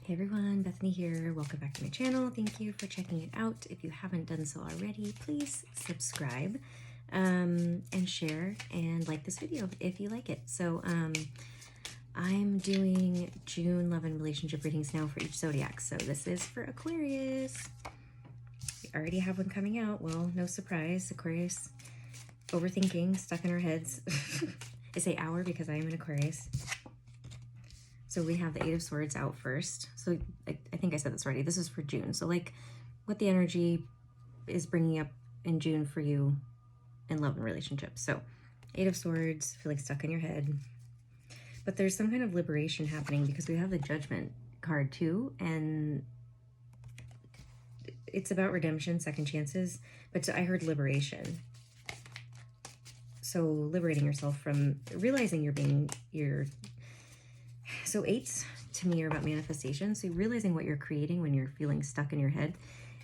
Hey everyone, Bethany here. Welcome back to my channel. Thank you for checking it out. If you haven't done so already, please subscribe and share and like this video if you like it. So I'm doing June love and relationship readings now for each zodiac. So this is for Aquarius. We already have one coming out. Well, no surprise. Aquarius overthinking, stuck in our heads. I say our because I am an Aquarius. So we have the Eight of Swords out first. So I think I said this already. This is for June. So like what the energy is bringing up in June for you in love and relationships. So Eight of Swords, feeling stuck in your head. But there's some kind of liberation happening because we have the Judgment card too. And it's about redemption, second chances. But I heard liberation. So liberating yourself from realizing so eights to me are about manifestation. So realizing what you're creating when you're feeling stuck in your head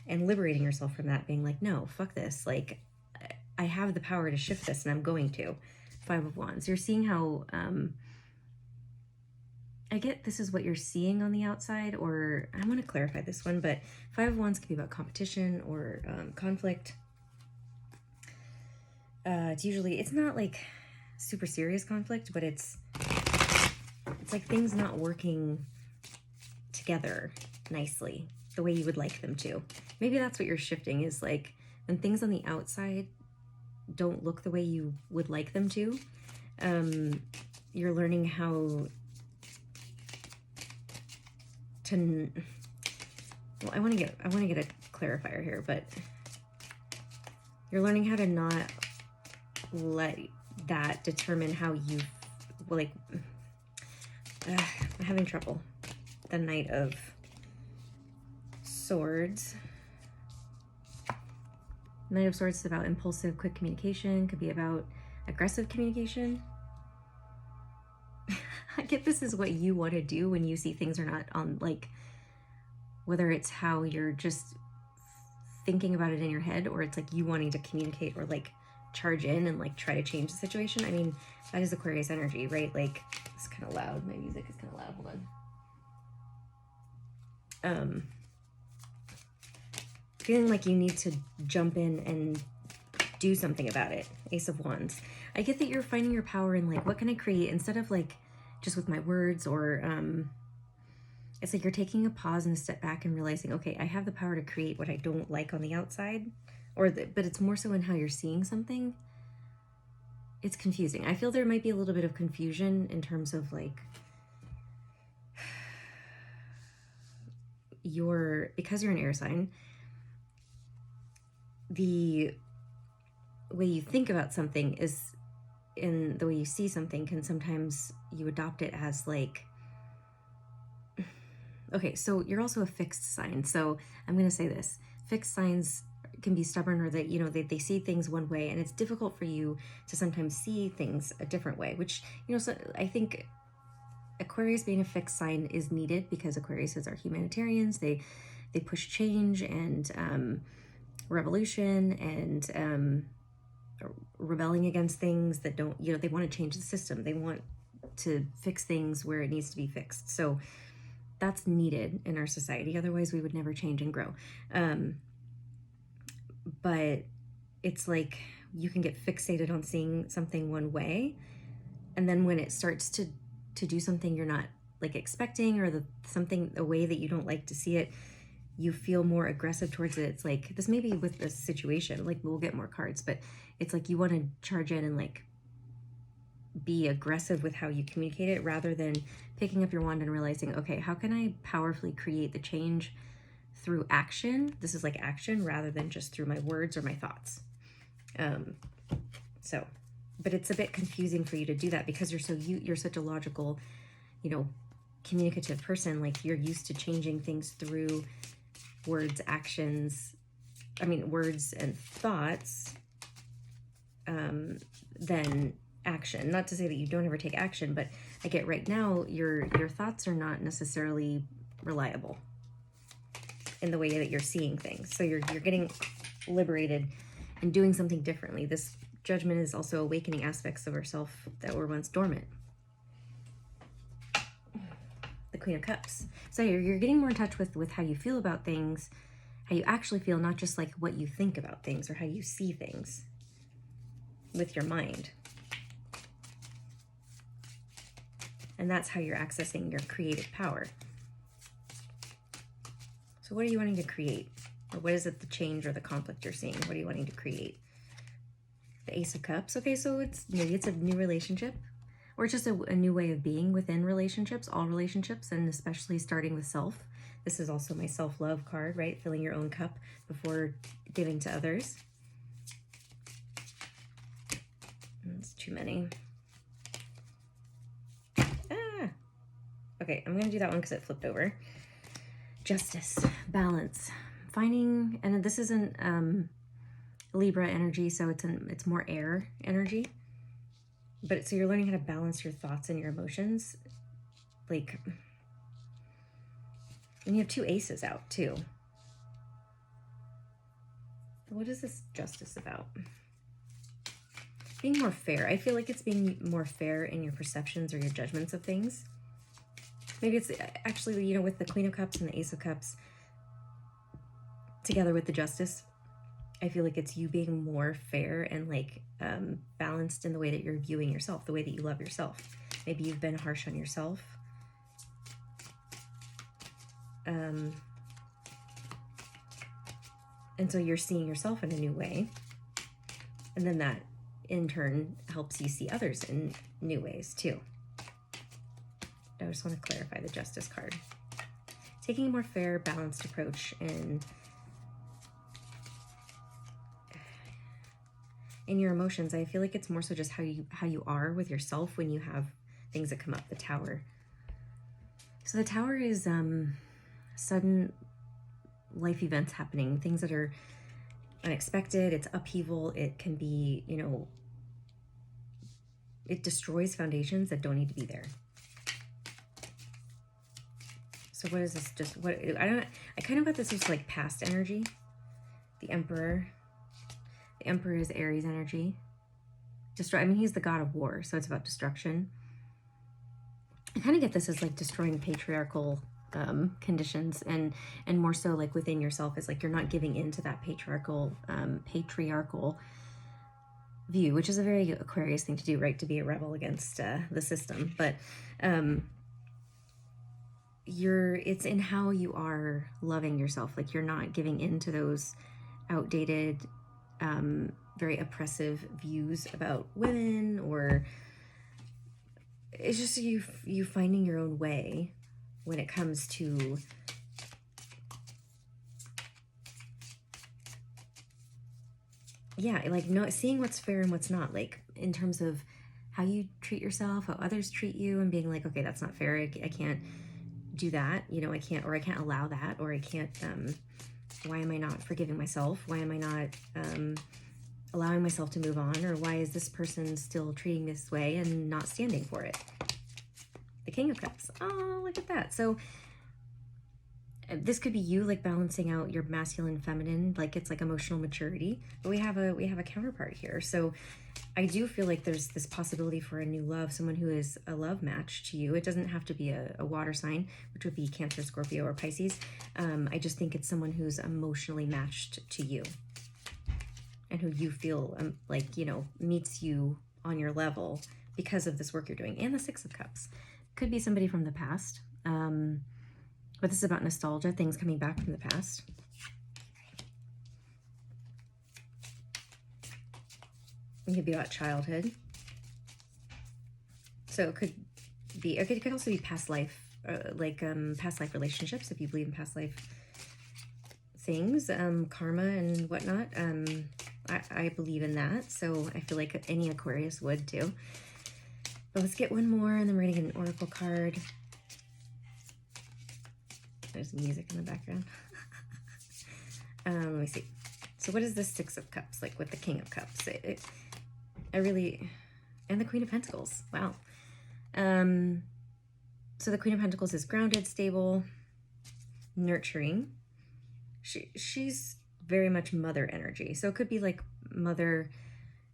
and liberating yourself from that, being like, no, fuck this. Like I have the power to shift this and I'm going to. Five of Wands. You're seeing how, I get this is what you're seeing on the outside, or I want to clarify this one, but Five of Wands can be about competition or conflict. It's not like super serious conflict, but it's like things not working together nicely the way you would like them to. Maybe that's what you're shifting, is like when things on the outside don't look the way you would like them to, you're learning how to, well, I want to get a clarifier here, but you're learning how to not let that determine how you, well, like, I'm having trouble. The Knight of Swords. Knight of Swords is about impulsive, quick communication. Could be about aggressive communication. I get this is what you want to do when you see things are not on, like, whether it's how you're just thinking about it in your head, or it's like you wanting to communicate or like charge in and like try to change the situation. I mean, that is Aquarius energy, right? Like, it's kind of loud. My music is kind of loud. Hold on. Feeling like you need to jump in and do something about it. Ace of Wands. I get that you're finding your power in like, what can I create, instead of like just with my words, or it's like you're taking a pause and a step back and realizing, okay, I have the power to create what I don't like on the outside, but it's more so in how you're seeing something. It's confusing. I feel there might be a little bit of confusion in terms of like because you're an air sign, the way you think about something is in the way you see something can sometimes you adopt it as like, okay, so you're also a fixed sign. So I'm going to say this, fixed signs can be stubborn, or that, you know, they see things one way and it's difficult for you to sometimes see things a different way, which, you know, so I think Aquarius being a fixed sign is needed because Aquariuses are humanitarians. They push change and revolution and rebelling against things that don't, you know, they want to change the system. They want to fix things where it needs to be fixed. So that's needed in our society. Otherwise we would never change and grow. But it's like you can get fixated on seeing something one way, and then when it starts to do something you're not like expecting, or a way that you don't like to see it, you feel more aggressive towards it. It's like, this may be with this situation, like we'll get more cards, but it's like you want to charge in and like be aggressive with how you communicate it, rather than picking up your wand and realizing, okay, how can I powerfully create the change through action? This is like action rather than just through my words or my thoughts. But it's a bit confusing for you to do that because you're such a logical, you know, communicative person. Like you're used to changing things through words, actions, words and thoughts, than action. Not to say that you don't ever take action, but I get right now your thoughts are not necessarily reliable in the way that you're seeing things. So you're getting liberated and doing something differently. This Judgment is also awakening aspects of ourselves that were once dormant. the Queen of Cups. So you're getting more in touch with how you feel about things, how you actually feel, not just like what you think about things or how you see things with your mind. And that's how you're accessing your creative power. So what are you wanting to create? Or what is it, the change or the conflict you're seeing? What are you wanting to create? The Ace of Cups. Okay, so maybe it's a new relationship, or it's just a new way of being within relationships, all relationships, and especially starting with self. This is also my self-love card, right? Filling your own cup before giving to others. That's too many. Okay, I'm going to do that one because it flipped over. Justice, balance, finding, and this isn't Libra energy, so it's more air energy. But so you're learning how to balance your thoughts and your emotions. Like, and you have two aces out too. What is this justice about? Being more fair. I feel like it's being more fair in your perceptions or your judgments of things. Maybe it's actually, you know, with the Queen of Cups and the Ace of Cups together with the Justice, I feel like it's you being more fair and like balanced in the way that you're viewing yourself, the way that you love yourself. Maybe you've been harsh on yourself. And so you're seeing yourself in a new way. And then that in turn helps you see others in new ways too. I just want to clarify the Justice card. Taking a more fair, balanced approach in your emotions. I feel like it's more so just how you are with yourself when you have things that come up. The Tower. So the Tower is sudden life events happening, things that are unexpected. It's upheaval. It can be, you know, it destroys foundations that don't need to be there. So what is this? Just what I kind of got this as like past energy. The Emperor. The Emperor is Aries energy. I mean, he's the god of war, so it's about destruction. I kind of get this as like destroying patriarchal conditions, and more so like within yourself is like you're not giving into that patriarchal view, which is a very Aquarius thing to do, right? To be a rebel against the system, but it's in how you are loving yourself. Like you're not giving into those outdated, very oppressive views about women, or it's just you finding your own way when it comes to like seeing what's fair and what's not, like in terms of how you treat yourself, how others treat you, and being like, okay, that's not fair. I can't do that, you know, I can't allow that, or I can't, why am I not forgiving myself? Why am I not allowing myself to move on? Or why is this person still treating this way and not standing for it? The King of Cups. Oh, look at that. So this could be you like balancing out your masculine, feminine, like it's like emotional maturity, but we have a counterpart here. So I do feel like there's this possibility for a new love, someone who is a love match to you. It doesn't have to be a water sign, which would be Cancer, Scorpio, or Pisces. I just think it's someone who's emotionally matched to you and who you feel like, you know, meets you on your level because of this work you're doing. And the Six of Cups could be somebody from the past. But this is about nostalgia, things coming back from the past. It could be about childhood. So it could be, okay, it could also be past life, past life relationships, if you believe in past life things, karma and whatnot. I believe in that, so I feel like any Aquarius would too. But let's get one more, and then we're gonna get an oracle card. There's music in the background. Let me see. So what is the Six of Cups like with the King of Cups? And the Queen of Pentacles. Wow. So the Queen of Pentacles is grounded, stable, nurturing. She's very much mother energy. So it could be like mother,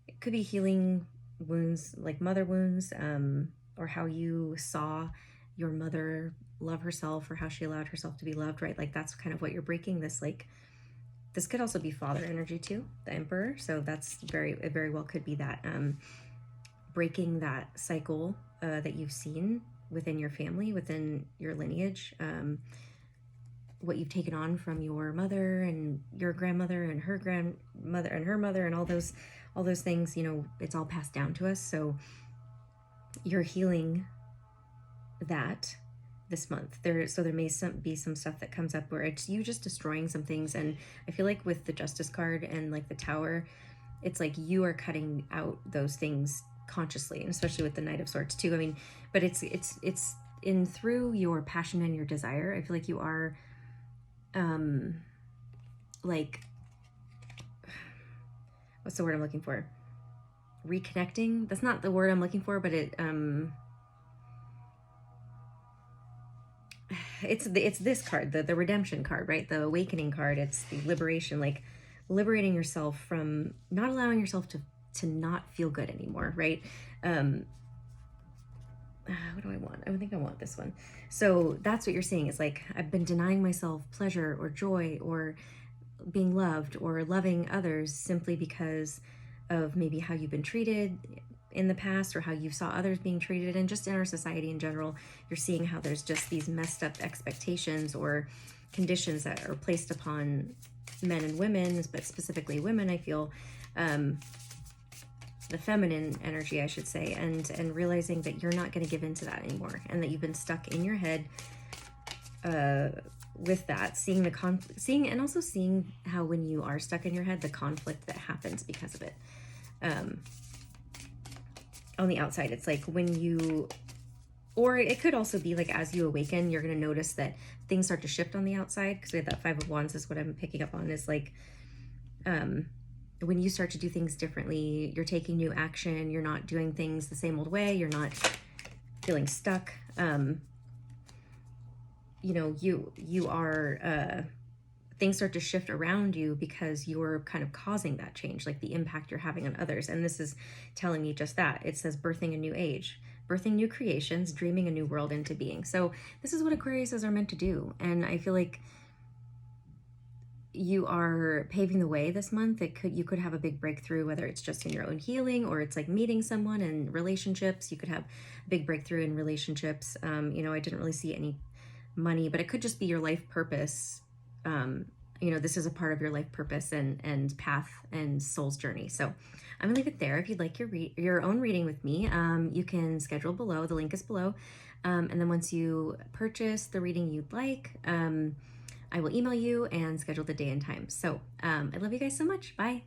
it could be healing wounds, like mother wounds, or how you saw your mother love herself or how she allowed herself to be loved, right? Like that's kind of what you're breaking. This, like, this could also be father energy too, the Emperor. So that's it very well could be that, breaking that cycle that you've seen within your family, within your lineage, what you've taken on from your mother and your grandmother and her grandmother and her mother and all those things, you know, it's all passed down to us. So you're healing that this month. There may be some stuff that comes up where it's you just destroying some things. And I feel like with the Justice card and like the Tower, it's like you are cutting out those things consciously, and especially with the Knight of Swords too. I mean, but it's in through your passion and your desire. I feel like you are like, what's the word I'm looking for? Reconnecting. That's not the word I'm looking for, but it's this card, the redemption card, right? The awakening card. It's the liberation, like liberating yourself from not allowing yourself to not feel good anymore, right? What do I want? I think I want this one. So that's what you're seeing, is like, I've been denying myself pleasure or joy or being loved or loving others simply because of maybe how you've been treated in the past or how you saw others being treated, and just in our society in general, you're seeing how there's just these messed up expectations or conditions that are placed upon men and women, but specifically women, I feel, the feminine energy, I should say, and realizing that you're not going to give into that anymore, and that you've been stuck in your head with that, seeing the conflict, and also seeing how when you are stuck in your head, the conflict that happens because of it. On the outside, it's like when you, or it could also be like as you awaken, you're going to notice that things start to shift on the outside, because we have that Five of Wands is what I'm picking up on, is like, when you start to do things differently, you're taking new action, you're not doing things the same old way, you're not feeling stuck. You know, you are, things start to shift around you because you're kind of causing that change, like the impact you're having on others. And this is telling me just that. It says birthing a new age, birthing new creations, dreaming a new world into being. So this is what Aquariuses are meant to do. And I feel like you are paving the way this month. You could have a big breakthrough, whether it's just in your own healing or it's like meeting someone in relationships. You could have a big breakthrough in relationships. You know, I didn't really see any money, but it could just be your life purpose. You know, this is a part of your life purpose and path and soul's journey. So I'm gonna leave it there. If you'd like your own reading with me, you can schedule below. The link is below. And then once you purchase the reading you'd like, I will email you and schedule the day and time. So I love you guys so much. Bye.